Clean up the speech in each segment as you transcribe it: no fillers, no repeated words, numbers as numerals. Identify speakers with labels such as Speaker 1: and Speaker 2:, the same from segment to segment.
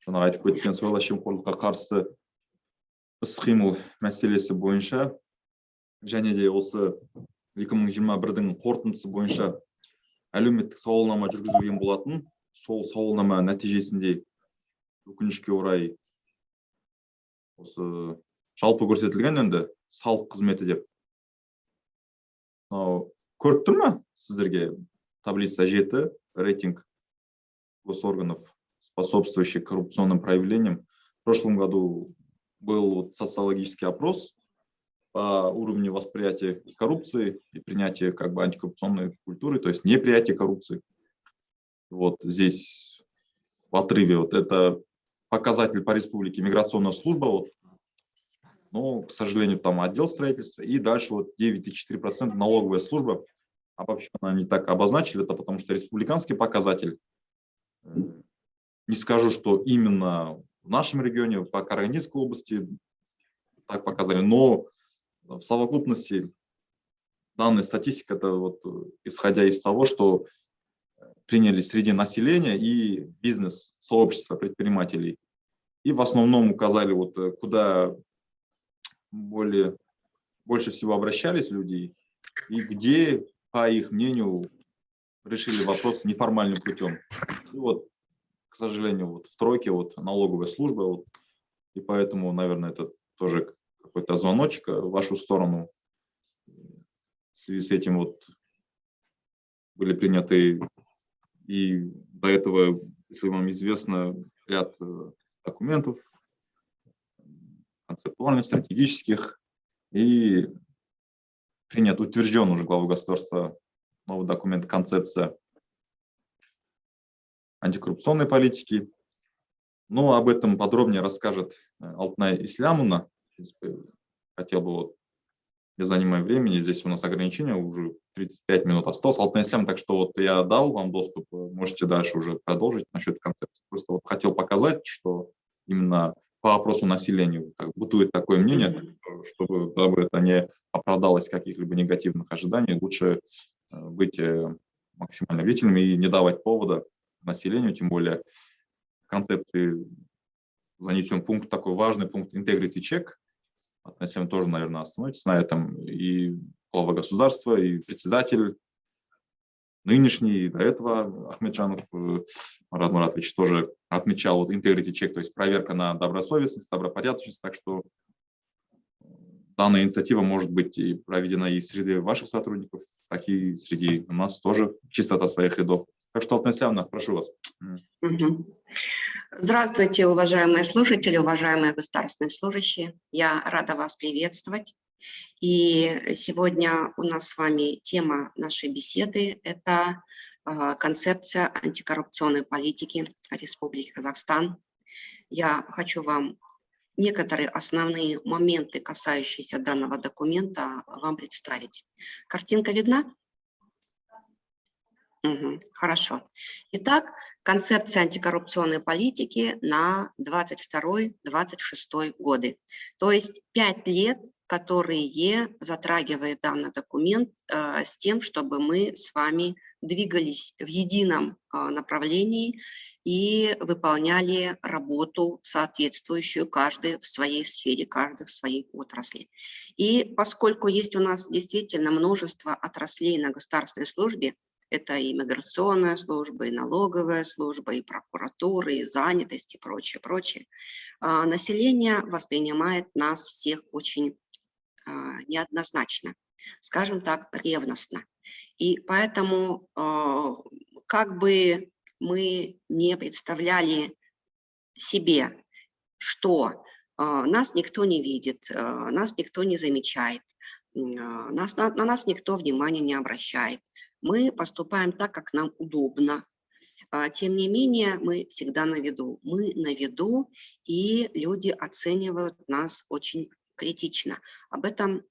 Speaker 1: жаңағы айтып кеткен сыбайлас жемқорлыққа қарсы іс-қимыл мәселесі бойынша және де осы 2021-дің қорытындысы бойынша әлеуметтік сауалнама жүргізілген болатын. Сол сауалнама нәтижесінде өкінішке орай осы жалпы көрсетілген енді салық қызметі деп. Көріп тұр ма сіздерге таблица 7, рейтинг госорганов, способствующих коррупционным проявлениям. В прошлом году был социологический опрос по уровню восприятия коррупции и принятия как бы антикоррупционной культуры, то есть неприятие коррупции. Вот здесь в отрыве вот это показатель по республике миграционная служба, вот, но, к сожалению, там отдел строительства, и дальше вот 9,4% налоговая служба. А вообще она не так обозначили, это потому что республиканский показатель. Не скажу, что именно в нашем регионе, по Карагандинской области так показали, но в совокупности данная статистика, это вот исходя из того, что приняли среди населения и бизнес-сообщества предпринимателей. И в основном указали, вот, куда больше всего обращались люди и где, по их мнению, решили вопрос неформальным путем. И вот, к сожалению, вот в тройке вот налоговая служба, вот, и поэтому, наверное, это тоже какой-то звоночек в вашу сторону. В связи с этим вот были приняты и до этого, если вам известно, ряд документов, концептуальных, стратегических, и принят, утвержден уже главой государства новый документ «Концепция антикоррупционной политики». Но об этом подробнее расскажет Алтынай Ислямовна. В принципе, хотел бы, вот, не занимая времени, здесь у нас ограничение, уже 35 минут осталось. Алтынай Ислямовна, так что вот я дал вам доступ, можете дальше уже продолжить насчет концепции. Просто вот хотел показать, что именно по вопросу населения бытует такое мнение, чтобы дабы это не оправдалось каких-либо негативных ожиданий, лучше быть максимально бдительными и не давать повода населению, тем более в концепции занесен пункт, такой важный пункт integrity check. Относительно тоже, наверное, остановитесь на этом. И глава государства, и председатель нынешний, и до этого Ахмеджанов Марат Муратович тоже отмечал вот integrity check, то есть проверка на добросовестность, добропорядочность. Так что данная инициатива может быть и проведена и среди ваших сотрудников, так и среди нас тоже, чистота своих рядов. Так что, Алтынай Ислямовна, прошу вас.
Speaker 2: Здравствуйте, уважаемые слушатели, уважаемые государственные служащие. Я рада вас приветствовать. И сегодня у нас с вами тема нашей беседы – это концепция антикоррупционной политики Республики Казахстан. Я хочу вам некоторые основные моменты, касающиеся данного документа, вам представить. Картинка видна? Хорошо. Итак, концепция антикоррупционной политики на 22-26 годы. То есть 5 лет, которые затрагивает данный документ с тем, чтобы мы с вами двигались в едином направлении и выполняли работу, соответствующую каждый в своей сфере, каждый в своей отрасли. И поскольку есть у нас действительно множество отраслей на государственной службе, это и миграционная служба, и налоговая служба, и прокуратура, и занятость, и прочее, прочее. Население воспринимает нас всех очень неоднозначно, скажем так, ревностно. И поэтому, как бы мы не представляли себе, что нас никто не видит, нас никто не замечает, на нас никто внимания не обращает, мы поступаем так, как нам удобно. Тем не менее, мы всегда на виду. Мы на виду, и люди оценивают нас очень критично. Об этом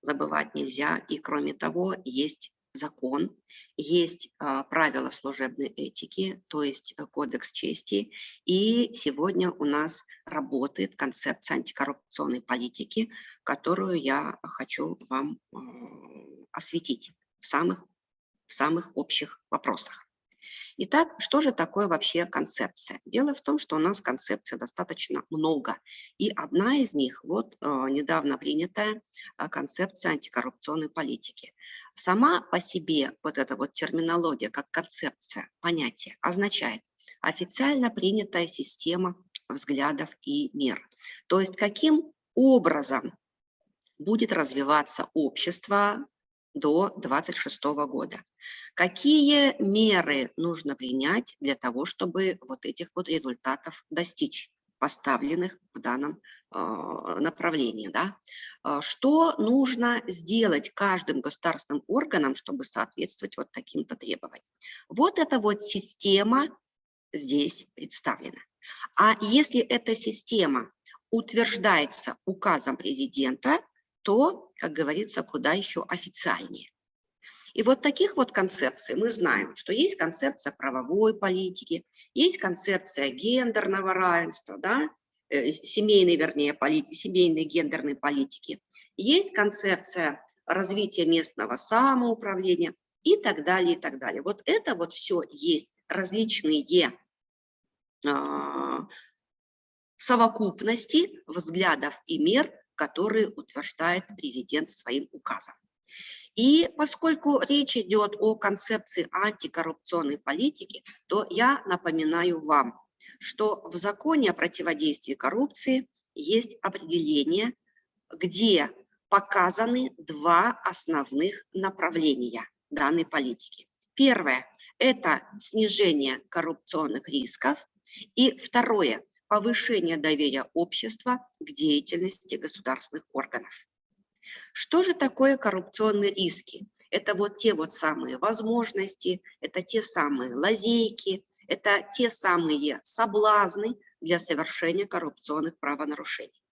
Speaker 2: забывать нельзя. И кроме того, есть закон, есть правила служебной этики, то есть кодекс чести. И сегодня у нас работает концепция антикоррупционной политики, которую я хочу вам осветить в самых общих вопросах. Итак, что же такое вообще концепция? Дело в том, что у нас концепций достаточно много. И одна из них, вот недавно принятая концепция антикоррупционной политики. Сама по себе вот эта вот терминология, как концепция, понятие, означает официально принятая система взглядов и мер. То есть каким образом будет развиваться общество до 2026 года. Какие меры нужно принять для того, чтобы вот этих вот результатов достичь, поставленных в данном направлении. Да? Что нужно сделать каждым государственным органам, чтобы соответствовать вот таким-то требованиям. Вот эта вот система здесь представлена. А если эта система утверждается указом президента, то, как говорится, куда еще официальнее. И вот таких вот концепций мы знаем, что есть концепция правовой политики, есть концепция гендерного равенства, да, семейной, вернее, семейной гендерной политики, есть концепция развития местного самоуправления и так далее, и так далее. Вот это вот все есть различные совокупности взглядов и мер, которые утверждает президент своим указом. И поскольку речь идет о концепции антикоррупционной политики, то я напоминаю вам, что в законе о противодействии коррупции есть определение, где показаны два основных направления данной политики. Первое – это снижение коррупционных рисков, и второе – повышение доверия общества к деятельности государственных органов. Что же такое коррупционные риски? Это вот те вот самые возможности, это те самые лазейки, это те самые соблазны для совершения коррупционных правонарушений.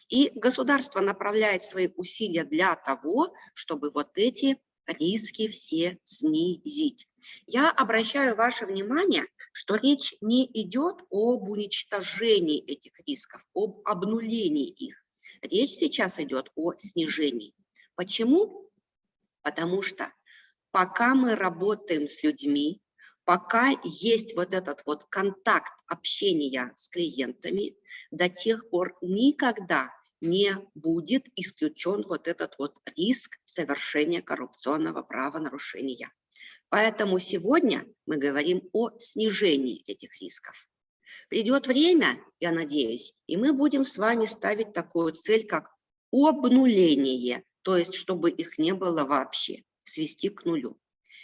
Speaker 2: И государство направляет свои усилия для того, чтобы вот эти риски все снизить. Я обращаю ваше внимание, что речь не идет об уничтожении этих рисков, об обнулении их. Речь сейчас идет о снижении. Почему? Потому что пока мы работаем с людьми, пока есть вот этот вот контакт общения с клиентами, до тех пор никогда не будет исключен вот этот вот риск совершения коррупционного правонарушения. Поэтому сегодня мы говорим о снижении этих рисков. Придет время, я надеюсь, и мы будем с вами ставить такую цель, как обнуление, то есть чтобы их не было вообще, свести к нулю.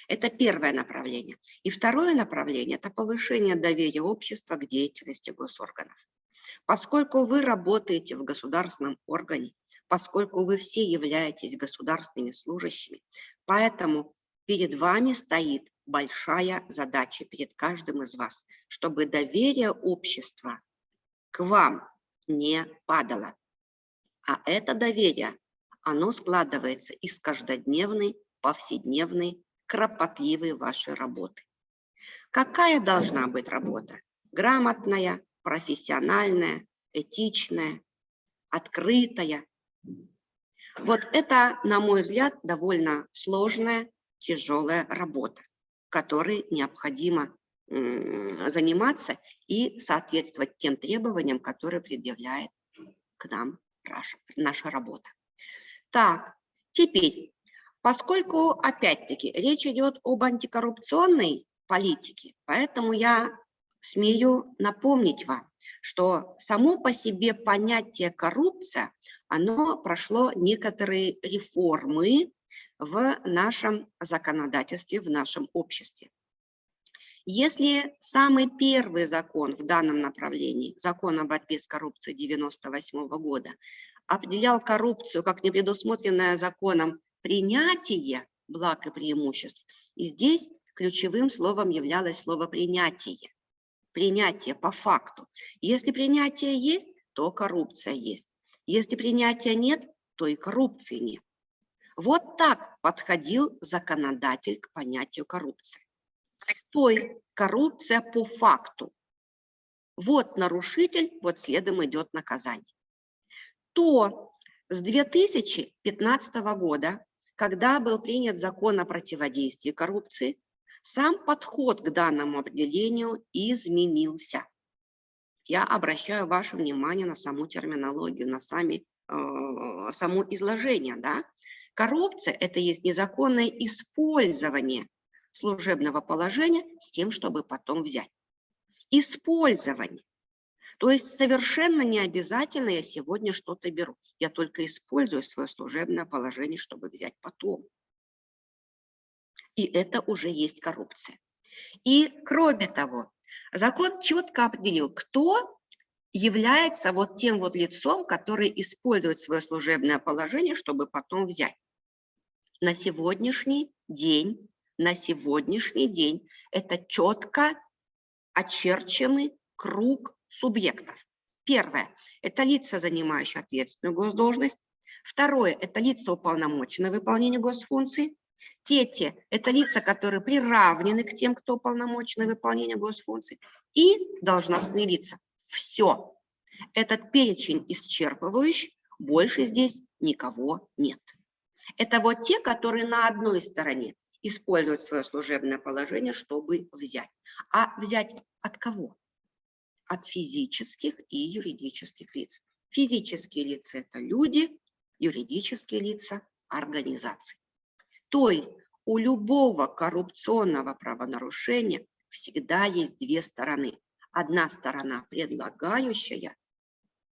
Speaker 2: Это первое направление. И второе направление – это повышение доверия общества к деятельности госорганов. Поскольку вы работаете в государственном органе, поскольку вы все являетесь государственными служащими, поэтому перед вами стоит большая задача, перед каждым из вас, чтобы доверие общества к вам не падало. А это доверие, оно складывается из каждодневной, повседневной, кропотливой вашей работы. Какая должна быть работа? Грамотная, профессиональная, этичная, открытая. Вот это, на мой взгляд, довольно сложная, тяжелая работа, которой необходимо заниматься и соответствовать тем требованиям, которые предъявляет к нам наша работа. Так, теперь, поскольку, опять-таки, речь идет об антикоррупционной политике, поэтому я смею напомнить вам, что само по себе понятие коррупция, оно прошло некоторые реформы в нашем законодательстве, в нашем обществе. Если самый первый закон в данном направлении, закон о борьбе с коррупцией 1998 года, определял коррупцию как непредусмотренное законом принятие благ и преимуществ, и здесь ключевым словом являлось слово «принятие». Принятие по факту. Если принятие есть, то коррупция есть. Если принятия нет, то и коррупции нет. Вот так подходил законодатель к понятию коррупции. То есть коррупция по факту. Вот нарушитель, вот следом идет наказание. То с 2015 года, когда был принят закон о противодействии коррупции, Сам подход к данному определению изменился. Я обращаю ваше внимание на саму терминологию, на само изложение. Да? Коррупция – это есть незаконное использование служебного положения с тем, чтобы потом взять. Использование. То есть совершенно не обязательно я сегодня что-то беру. Я только использую свое служебное положение, чтобы взять потом. И это уже есть коррупция. И кроме того, закон четко определил, кто является вот тем вот лицом, который использует свое служебное положение, чтобы потом взять. На сегодняшний день это четко очерченный круг субъектов. Первое – это лица, занимающие ответственную госдолжность. Второе – это лица, уполномоченные к выполнению госфункций. Третье – это лица, которые приравнены к тем, кто уполномочен к выполнению госфункций. И должностные лица. Все. Этот перечень исчерпывающий, больше здесь никого нет. Это вот те, которые на одной стороне используют свое служебное положение, чтобы взять. А взять от кого? От физических и юридических лиц. Физические лица – это люди, юридические лица – организации. То есть у любого коррупционного правонарушения всегда есть две стороны. Одна сторона предлагающая,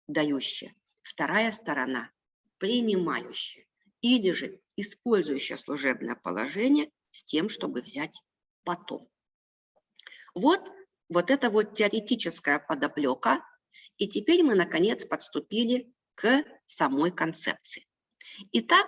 Speaker 2: дающая, вторая сторона принимающая или же использующая служебное положение с тем, чтобы взять потом. Вот это вот теоретическая подоплека, и теперь мы, наконец, подступили к самой концепции. Итак,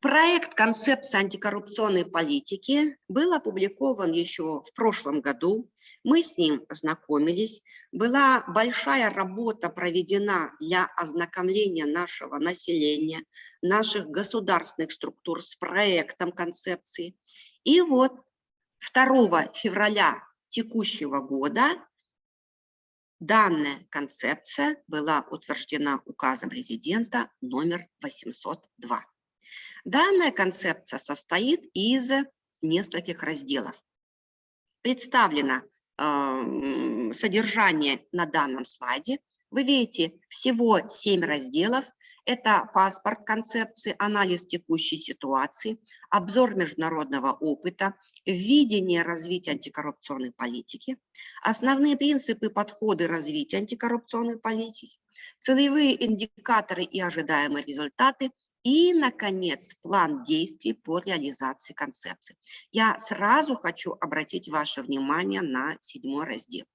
Speaker 2: проект концепции антикоррупционной политики был опубликован еще в прошлом году. Мы с ним ознакомились. Была большая работа проведена для ознакомления нашего населения, наших государственных структур с проектом концепции. И вот 2 февраля текущего года данная концепция была утверждена указом президента номер 802. Данная концепция состоит из нескольких разделов. Представлено содержание на данном слайде. Вы видите всего 7 разделов. Это паспорт концепции, анализ текущей ситуации, обзор международного опыта, видение развития антикоррупционной политики, основные принципы, подходы развития антикоррупционной политики, целевые индикаторы и ожидаемые результаты, и, наконец, план действий по реализации концепции. Я сразу хочу обратить ваше внимание на 7 раздел.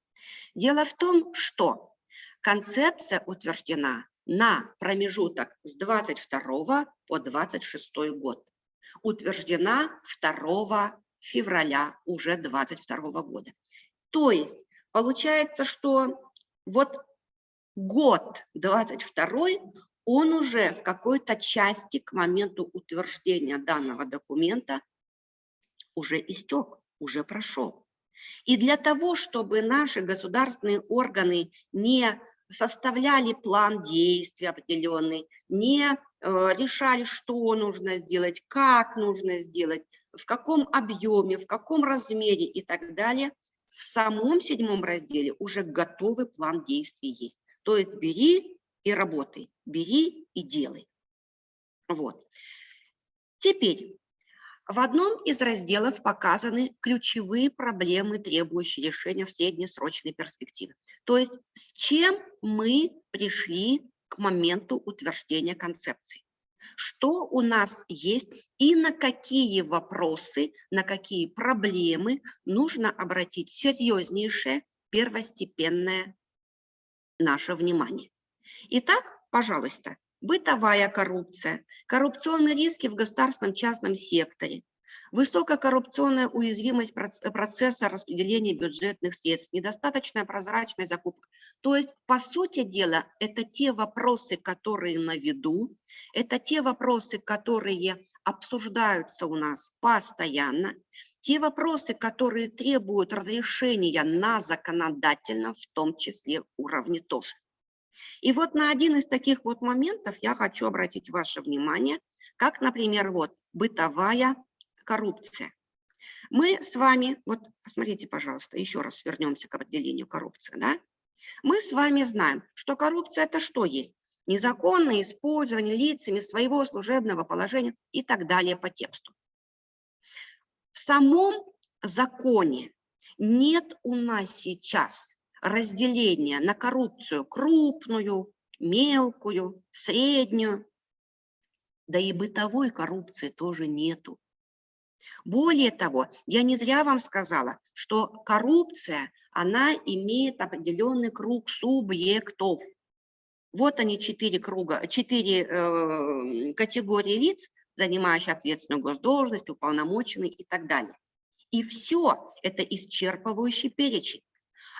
Speaker 2: Дело в том, что концепция утверждена на промежуток с 22 по 26 год. Утверждена 2 февраля уже 22 года. То есть получается, что вот год 22 он уже в какой-то части к моменту утверждения данного документа уже истек, уже прошел. И для того, чтобы наши государственные органы не составляли план действий определенный, не решали, что нужно сделать, как нужно сделать, в каком объеме, в каком размере и так далее, в самом 7 разделе уже готовый план действий есть. То есть бери и работай, бери и делай. Вот. Теперь в одном из разделов показаны ключевые проблемы, требующие решения в среднесрочной перспективе. То есть с чем мы пришли к моменту утверждения концепции. Что у нас есть и на какие вопросы, на какие проблемы нужно обратить серьезнейшее, первостепенное наше внимание. Итак, пожалуйста, бытовая коррупция, коррупционные риски в государственном частном секторе, высокая коррупционная уязвимость процесса распределения бюджетных средств, недостаточная прозрачность закупок. То есть, по сути дела, это те вопросы, которые на виду, это те вопросы, которые обсуждаются у нас постоянно, те вопросы, которые требуют разрешения на законодательном, в том числе уровне тоже. И вот на один из таких вот моментов я хочу обратить ваше внимание, как, например, вот бытовая коррупция. Мы с вами, вот посмотрите, пожалуйста, еще раз вернемся к определению коррупции, да? Мы с вами знаем, что коррупция – это что есть? Незаконное использование лицами своего служебного положения и так далее по тексту. В самом законе нет у нас сейчас разделения на коррупцию крупную, мелкую, среднюю, да и бытовой коррупции тоже нету. Более того, я не зря вам сказала, что коррупция, она имеет определенный круг субъектов. Вот они, 4 категории лиц, занимающие ответственную госдолжность, уполномоченные и так далее. И все это исчерпывающий перечень.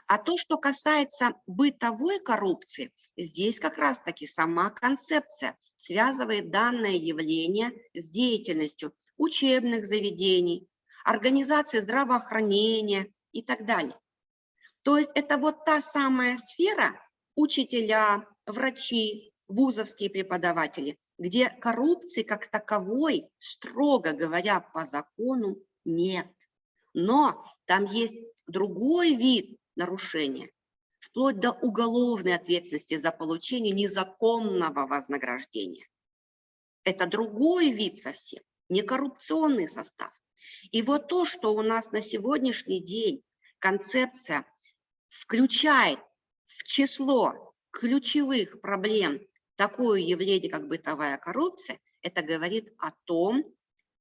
Speaker 2: А то, что касается бытовой коррупции, здесь как раз-таки сама концепция связывает данное явление с деятельностью учебных заведений, организаций здравоохранения и так далее. То есть это вот та самая сфера, учителя, врачи, вузовские преподаватели, где коррупции как таковой, строго говоря, по закону нет. Но там есть другой вид нарушения, вплоть до уголовной ответственности за получение незаконного вознаграждения. Это другой вид совсем, не коррупционный состав. И вот то, что у нас на сегодняшний день концепция включает в число ключевых проблем такое явление, как бытовая коррупция, это говорит о том,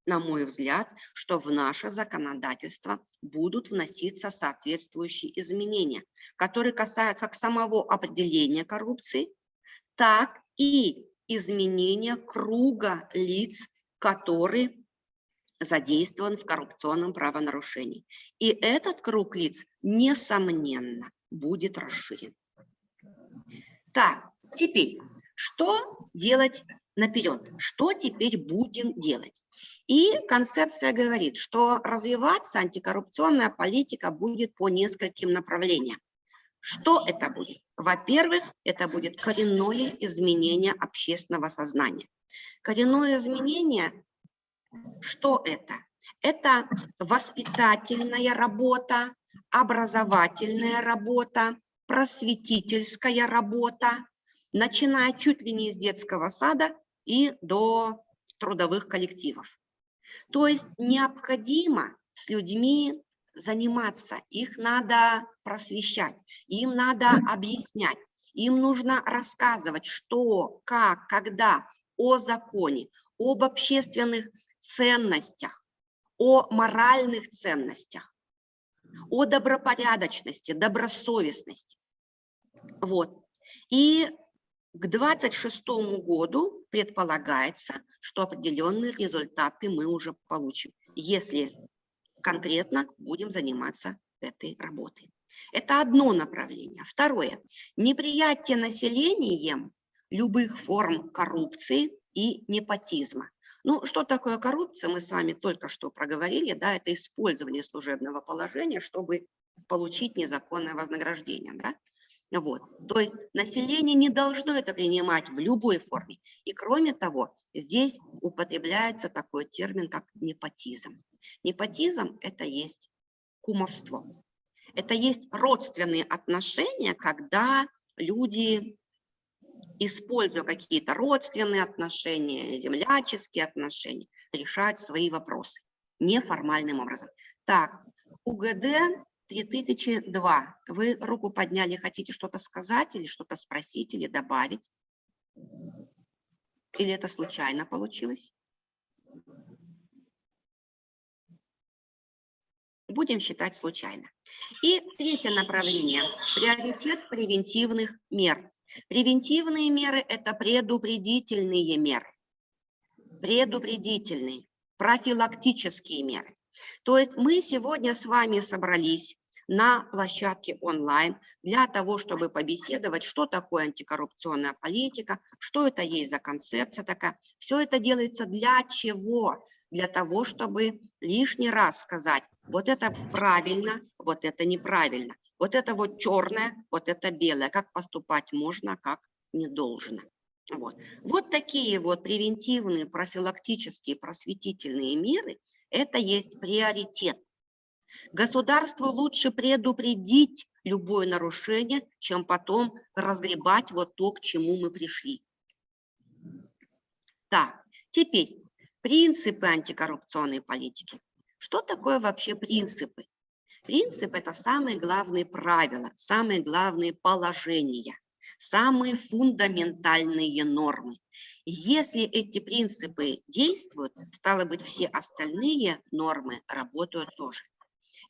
Speaker 2: на мой взгляд, что в наше законодательство будут вноситься соответствующие изменения, которые касаются как самого определения коррупции, так и изменения круга лиц, которые задействован в коррупционном правонарушении. И этот круг лиц, несомненно, будет расширен. Так, теперь, что делать наперед? Что теперь будем делать? И концепция говорит, что развиваться антикоррупционная политика будет по нескольким направлениям. Что это будет? Во-первых, это будет коренное изменение общественного сознания. Коренное изменение, что это? Это воспитательная работа, образовательная работа, просветительская работа, начиная чуть ли не с детского сада и до трудовых коллективов. То есть необходимо с людьми заниматься, их надо просвещать, им надо объяснять, им нужно рассказывать, что, как, когда, о законе, об общественных ценностях, о моральных ценностях, о добропорядочности, добросовестности. Вот. И к 2026 году предполагается, что определенные результаты мы уже получим, если конкретно будем заниматься этой работой. Это одно направление. Второе. Неприятие населением любых форм коррупции и непотизма. Ну, что такое коррупция, мы с вами только что проговорили, да, это использование служебного положения, чтобы получить незаконное вознаграждение, да. Вот. То есть население не должно это принимать в любой форме. И кроме того, здесь употребляется такой термин, как непотизм. Непотизм – это есть кумовство. Это есть родственные отношения, когда люди, используя какие-то родственные отношения, земляческие отношения, решают свои вопросы неформальным образом. Так, УГД 3002. Вы руку подняли, хотите что-то сказать или что-то спросить или добавить? Или это случайно получилось? Будем считать случайно. И третье направление – приоритет превентивных мер. Превентивные меры – это предупредительные меры. Предупредительные, профилактические меры. То есть мы сегодня с вами собрались на площадке онлайн для того, чтобы побеседовать, что такое антикоррупционная политика, что это есть за концепция такая. Все это делается для чего? Для того, чтобы лишний раз сказать, вот это правильно, вот это неправильно, вот это вот черное, вот это белое, как поступать можно, как не должно. Вот такие вот превентивные, профилактические, просветительные меры Это есть приоритет. Государству лучше предупредить любое нарушение, чем потом разгребать вот то, к чему мы пришли. Так, теперь принципы антикоррупционной политики. Что такое вообще принципы? Принцип – это самые главные правила, самые главные положения, самые фундаментальные нормы. Если эти принципы действуют, стало быть, все остальные нормы работают тоже.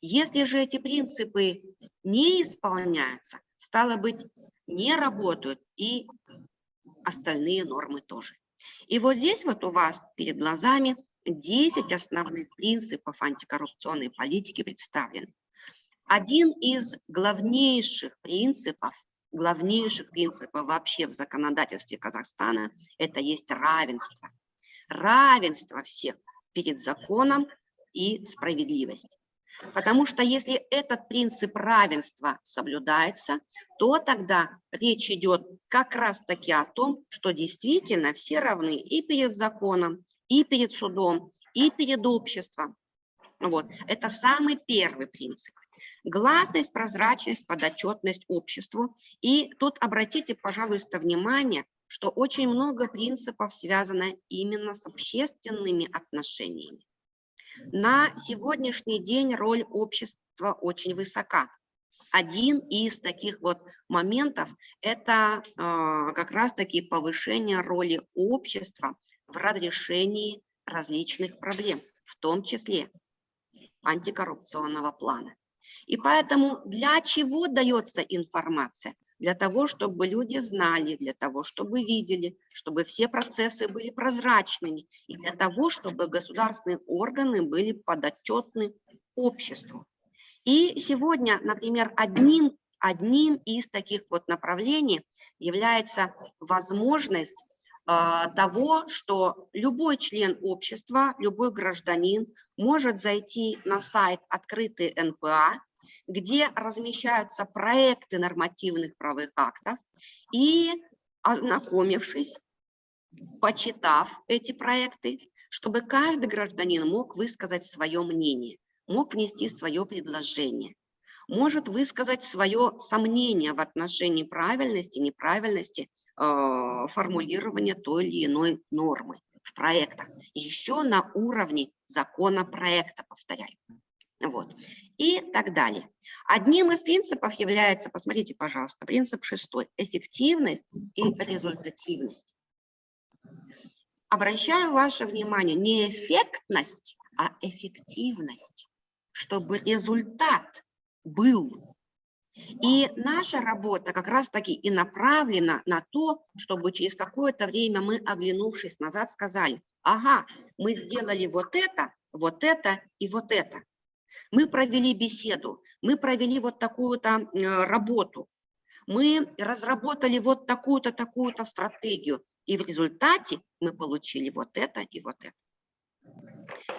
Speaker 2: Если же эти принципы не исполняются, стало быть, не работают и остальные нормы тоже. И вот здесь вот у вас перед глазами 10 основных принципов антикоррупционной политики представлены. Один из главнейших принципов вообще в законодательстве Казахстана – это есть равенство. Равенство всех перед законом и справедливость. Потому что если этот принцип равенства соблюдается, то тогда речь идет как раз-таки о том, что действительно все равны и перед законом, и перед судом, и перед обществом. Вот. Это самый первый принцип. Гласность, прозрачность, подотчетность обществу. И тут обратите, пожалуйста, внимание, что очень много принципов связано именно с общественными отношениями. На сегодняшний день роль общества очень высока. Один из таких вот моментов – это как раз-таки повышение роли общества в разрешении различных проблем, в том числе антикоррупционного плана. И поэтому для чего дается информация? Для того, чтобы люди знали, для того, чтобы видели, чтобы все процессы были прозрачными, и для того, чтобы государственные органы были подотчетны обществу. И сегодня, например, одним из таких вот направлений является возможность того, что любой член общества, любой гражданин может зайти на сайт «Открытый НПА», где размещаются проекты нормативных правовых актов, и, ознакомившись, почитав эти проекты, чтобы каждый гражданин мог высказать свое мнение, мог внести свое предложение, может высказать свое сомнение в отношении правильности, неправильности формулирования той или иной нормы в проектах, еще на уровне законопроекта, повторяю. Вот. И так далее. Одним из принципов является, посмотрите, пожалуйста, принцип 6 – эффективность и результативность. Обращаю ваше внимание, не эффектность, а эффективность, чтобы результат был. И наша работа как раз-таки и направлена на то, чтобы через какое-то время мы, оглянувшись назад, сказали: ага, мы сделали вот это и вот это. Мы провели беседу, мы провели вот такую-то работу, мы разработали вот такую-то, такую-то стратегию, и в результате мы получили вот это и вот это.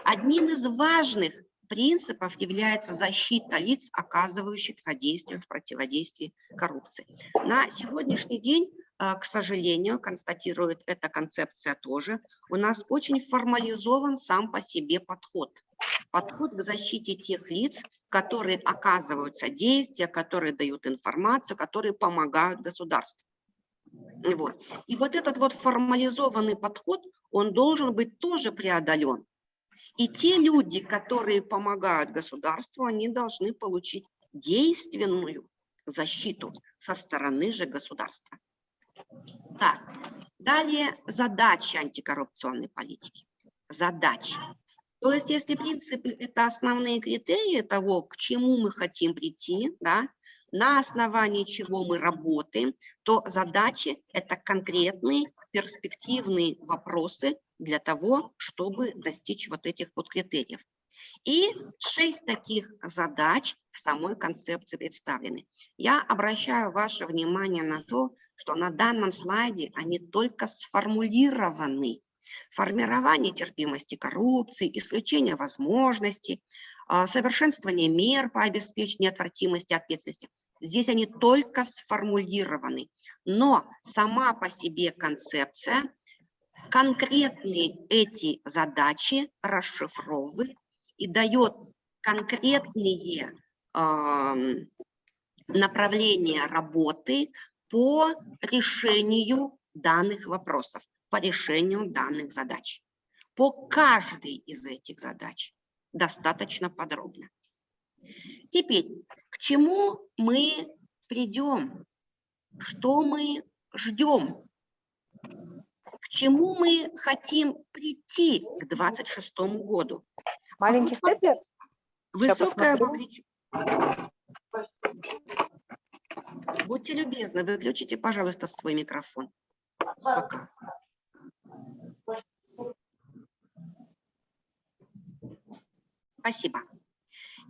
Speaker 2: Одним из важных принципов является защита лиц, оказывающих содействие в противодействии коррупции. На сегодняшний день, к сожалению, констатирует эта концепция тоже, у нас очень формализован сам по себе подход. Подход к защите тех лиц, которые оказывают содействие, которые дают информацию, которые помогают государству. Вот. И вот этот вот формализованный подход, он должен быть тоже преодолен. И те люди, которые помогают государству, они должны получить действенную защиту со стороны же государства. Так, далее задачи антикоррупционной политики. Задачи. То есть, если принципы – это основные критерии того, к чему мы хотим прийти, да, на основании чего мы работаем, то задачи – это конкретные перспективные вопросы для того, чтобы достичь вот этих вот критериев. И 6 таких задач в самой концепции представлены. Я обращаю ваше внимание на то, что на данном слайде они только сформулированы. Формирование терпимости коррупции, исключение возможностей, совершенствование мер по обеспечению неотвратимости ответственности. Здесь они только сформулированы. Но сама по себе концепция конкретные эти задачи расшифровывает и дает конкретные направления работы по решению данных вопросов, по решению данных задач. По каждой из этих задач достаточно подробно. Теперь, к чему мы придем? Что мы ждем? К чему мы хотим прийти к 2026 году?
Speaker 3: Маленький степлер?
Speaker 2: Высокая вовлеченность. Будьте любезны, выключите, пожалуйста, свой микрофон. Пока. Спасибо.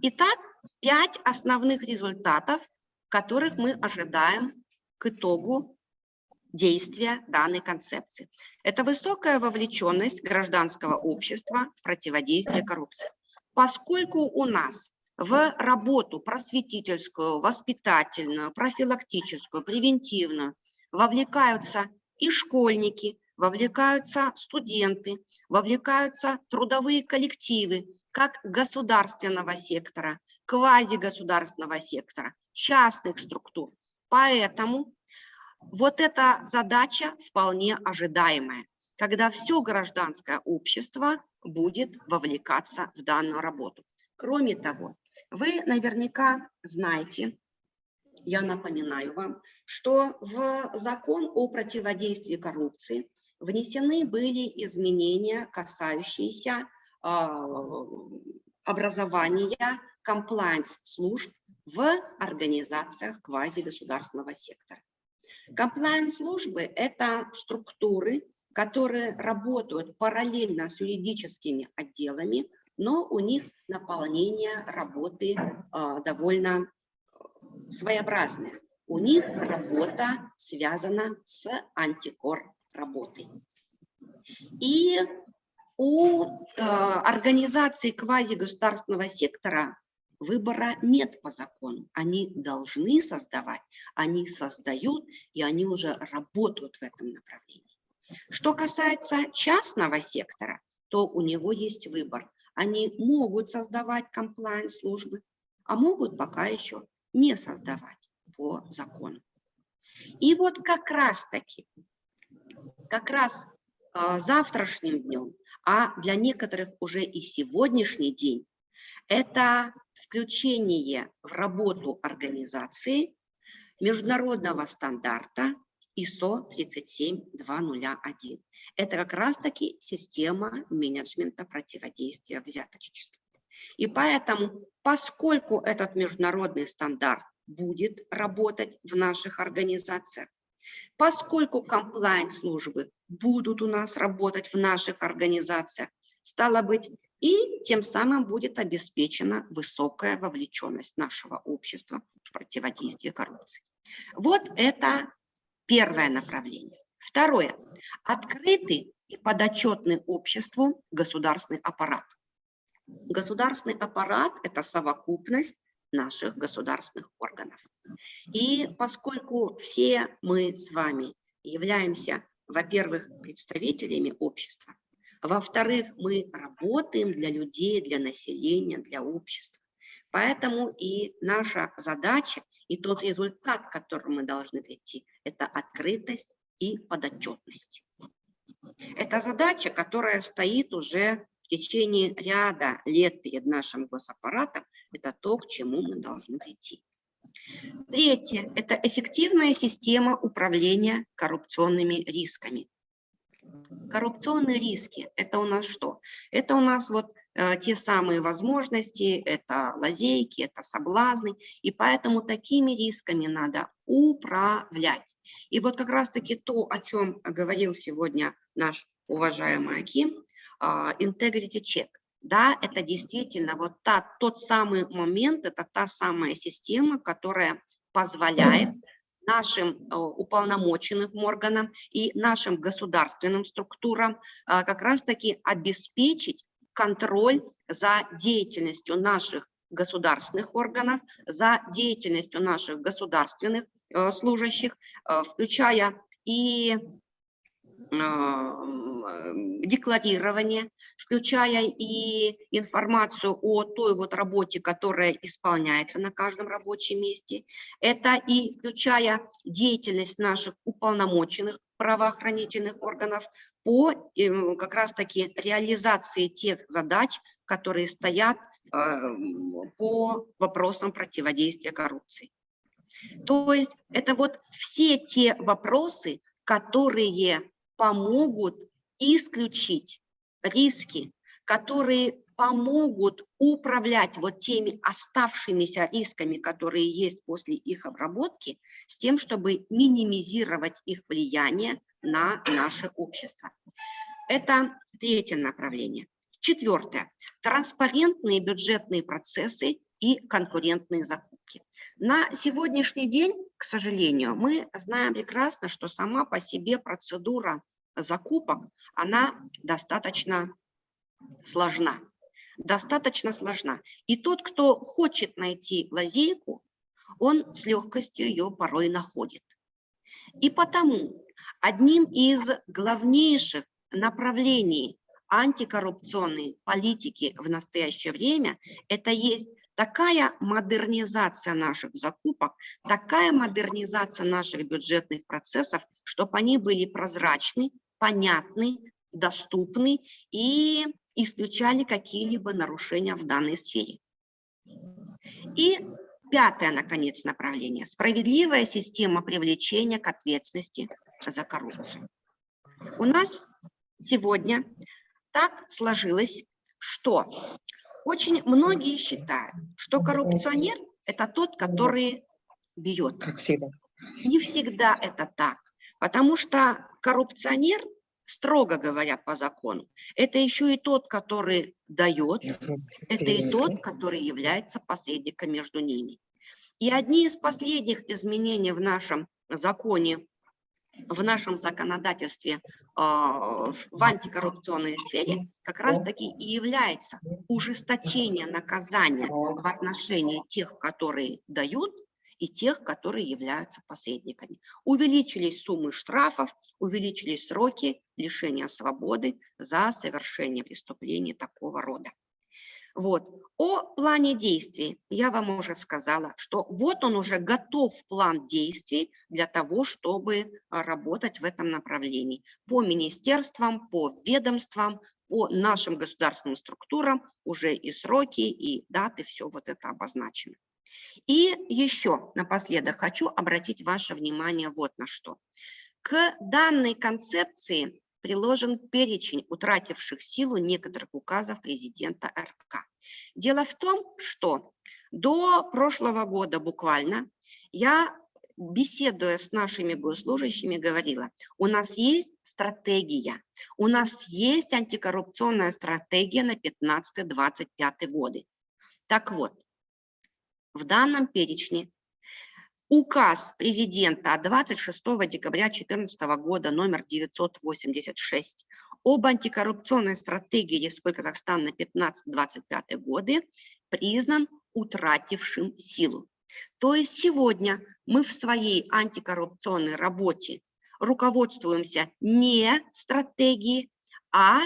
Speaker 2: Итак, 5 основных результатов, которых мы ожидаем к итогу действия данной концепции. Это высокая вовлеченность гражданского общества в противодействие коррупции. Поскольку у нас в работу просветительскую, воспитательную, профилактическую, превентивную вовлекаются и школьники, вовлекаются студенты, вовлекаются трудовые коллективы, как государственного сектора, квазигосударственного сектора, частных структур. Поэтому вот эта задача вполне ожидаемая, когда все гражданское общество будет вовлекаться в данную работу. Кроме того, вы наверняка знаете, я напоминаю вам, что в закон о противодействии коррупции внесены были изменения, касающиеся образования комплаенс-служб в организациях квазигосударственного сектора. Комплаенс-службы – это структуры, которые работают параллельно с юридическими отделами, но у них наполнение работы довольно своеобразное. У них работа связана с антикор работой. И у организаций квазигосударственного сектора выбора нет по закону. Они должны создавать, они создают, и они уже работают в этом направлении. Что касается частного сектора, то у него есть выбор. Они могут создавать комплаенс-службы, а могут пока еще не создавать по закону. И вот как раз завтрашним днем, а для некоторых уже и сегодняшний день, это включение в работу организации международного стандарта ISO 37201. Это как раз-таки система менеджмента противодействия взяточничеству. И поэтому, поскольку этот международный стандарт будет работать в наших организациях, поскольку комплаенс-службы будут у нас работать в наших организациях, стало быть, и тем самым будет обеспечена высокая вовлеченность нашего общества в противодействие коррупции. Вот это первое направление. Второе. Открытый и подотчетный обществу государственный аппарат. Государственный аппарат – это совокупность наших государственных органов. И поскольку все мы с вами являемся, во-первых, представителями общества, во-вторых, мы работаем для людей, для населения, для общества. Поэтому и наша задача, и тот результат, к которому мы должны прийти, это открытость и подотчетность. Это задача, которая стоит уже в течение ряда лет перед нашим госаппаратом. Это то, к чему мы должны прийти. Третье – это эффективная система управления коррупционными рисками. Коррупционные риски – это у нас что? Это у нас вот те самые возможности, это лазейки, это соблазны, и поэтому такими рисками надо управлять. И вот как раз-таки то, о чем говорил сегодня наш уважаемый Аким, integrity check. Да, это действительно вот тот самый момент, это та самая система, которая позволяет нашим уполномоченным органам и нашим государственным структурам как раз-таки обеспечить контроль за деятельностью наших государственных органов, за деятельностью наших государственных служащих, включая и декларирование, включая и информацию о той вот работе, которая исполняется на каждом рабочем месте. Это и включая деятельность наших уполномоченных правоохранительных органов по как раз-таки реализации тех задач, которые стоят по вопросам противодействия коррупции. То есть это вот все те вопросы, которые помогут исключить риски, которые помогут управлять вот теми оставшимися рисками, которые есть после их обработки, с тем, чтобы минимизировать их влияние на наше общество. Это третье направление. Четвертое. Транспарентные бюджетные процессы и конкурентные закупки. На сегодняшний день, к сожалению, мы знаем прекрасно, что сама по себе процедура закупок, она достаточно сложна. И тот, кто хочет найти лазейку, он с легкостью ее порой находит. И потому одним из главнейших направлений антикоррупционной политики в настоящее время это есть такая модернизация наших закупок, такая модернизация наших бюджетных процессов, чтобы они были прозрачны, понятны, доступны и исключали какие-либо нарушения в данной сфере. И пятое, наконец, направление – справедливая система привлечения к ответственности за коррупцию. У нас сегодня так сложилось, что очень многие считают, что коррупционер – это тот, который берет.
Speaker 3: Как всегда.
Speaker 2: Не всегда это так, потому что коррупционер, строго говоря по закону, это еще и тот, который дает, это и тот, который является посредником между ними. И одни из последних изменений в нашем законе, в нашем законодательстве в антикоррупционной сфере как раз-таки и является ужесточение наказания в отношении тех, которые дают, и тех, которые являются посредниками. Увеличились суммы штрафов, увеличились сроки лишения свободы за совершение преступлений такого рода. Вот. О плане действий я вам уже сказала, что вот он уже готов план действий для того, чтобы работать в этом направлении. По министерствам, по ведомствам, по нашим государственным структурам уже и сроки, и даты, все вот это обозначено. И еще напоследок хочу обратить ваше внимание вот на что. К данной концепции приложен перечень утративших силу некоторых указов президента РК. Дело в том, что до прошлого года буквально я, беседуя с нашими госслужащими, говорила, у нас есть стратегия, у нас есть антикоррупционная стратегия на 15-25 годы. Так вот, в данном перечне указ президента от 26 декабря 2014 года номер 986 об антикоррупционной стратегии Республики Казахстан на 15-25 годы признан утратившим силу. То есть сегодня мы в своей антикоррупционной работе руководствуемся не стратегией, а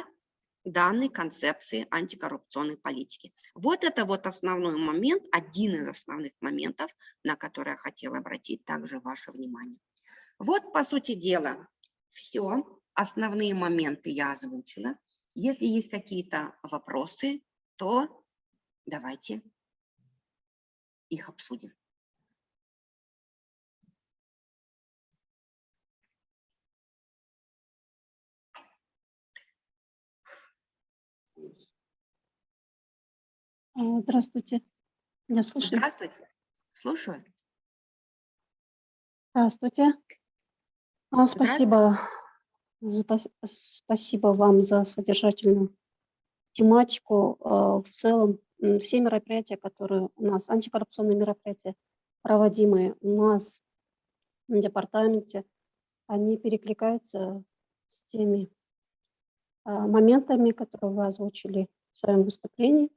Speaker 2: данной концепции антикоррупционной политики. Вот это вот основной момент, один из основных моментов, на который я хотела обратить также ваше внимание. Вот, по сути дела, все. Основные моменты я озвучила. Если есть какие-то вопросы, то давайте их обсудим.
Speaker 4: Здравствуйте. Меня слышно?
Speaker 2: Здравствуйте. Слушаю.
Speaker 4: Здравствуйте. Спасибо вам за содержательную тематику. В целом, все мероприятия, которые у нас, антикоррупционные мероприятия, проводимые у нас в департаменте, они перекликаются с теми моментами, которые вы озвучили в своем выступлении.